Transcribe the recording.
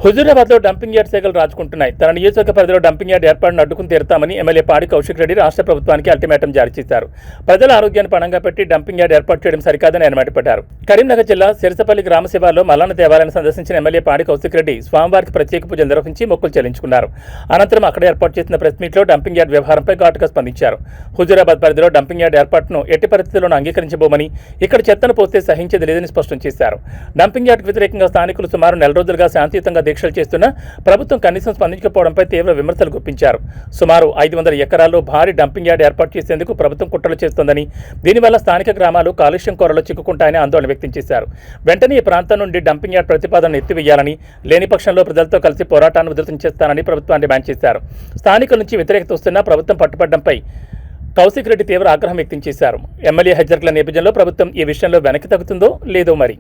హుజూరాబాద్లో dumping yard శాఖలు రాజుకుంటున్నాయి. తన నియోజకవర్గ పరిధిలో డంపింగ్ యార్డ్ ఏర్పాటును అడ్డుకుని తీరుతామని ఎమ్మెల్యే పాడి కౌశిక్ రెడ్డి రాష్ట్ర ప్రభుత్వానికి అల్టిమేటం జారీ చేశారు. ప్రజల ఆరోగ్యాన్ని పణంగా పెట్టి డంపింగ్ యార్డ్ ఏర్పాటు చేయడం సరికాదని ఆయన మండిపడ్డారు. కరీంనగర్ జిల్లా సిరసపల్లి గ్రామ శివార్లో మల్లన్న దేవాలయాన్ని సందర్శించిన ఎమ్మెల్యే పాడి కౌశిక్ రెడ్డి స్వామివారికి ప్రత్యేక పూజలు నిర్వహించి మొక్కులు చెల్లించుకున్నారు. అనంతరం అక్కడ ఏర్పాటు చేసిన ప్రెస్ మీట్లో డంపింగ్ యార్డ్ వ్యవహారంపై ఘాటుగా స్పందించారు. హుజూరాబాద్ పరిధిలో డంపింగ్ యార్డ్ ఏర్పాటును ఎట్టి పరిస్థితుల్లోనూ అంగీకరించబోమని, ఇక్కడ చెత్తను పోస్తే సహించేది లేదని స్పష్టం చేశారు. డంపింగ్ యార్డ్కు వ్యతిరేకంగా స్థానికులు సుమారు నెల రోజులుగా శాంతియుతంగా దీక్షలు చేస్తున్నా ప్రభుత్వం కనీసం స్పందించకపోవడంపై తీవ్ర విమర్శలు గుప్పించారు. సుమారు 500 ఎకరాల్లో భారీ డంపింగ్ యార్డ్ ఏర్పాటు చేసేందుకు ప్రభుత్వం కుట్రలు చేస్తోందని, దీనివల్ల స్థానిక గ్రామాలు కాలుష్యం కోరలో చిక్కుకుంటాయని ఆందోళన వ్యక్తం చేశారు. వెంటనే ఈ ప్రాంతం నుండి డంపింగ్ యార్డ్ ప్రతిపాదనను ఎత్తివేయాలని, లేని పక్షంలో ప్రజలతో కలిసి పోరాటాన్ని ఉధృతం చేస్తానని ప్రభుత్వాన్ని డిమాండ్ చేశారు. స్థానికుల నుంచి వ్యతిరేకత వస్తున్నా ప్రభుత్వం పట్టుబడ్డంపై కౌశిక్ రెడ్డి తీవ్ర ఆగ్రహం వ్యక్తం చేశారు. ఎమ్మెల్యే హెచ్చరికల నేపథ్యంలో ప్రభుత్వం ఈ విషయంలో వెనక్కి తగ్గుతుందో లేదో మరి.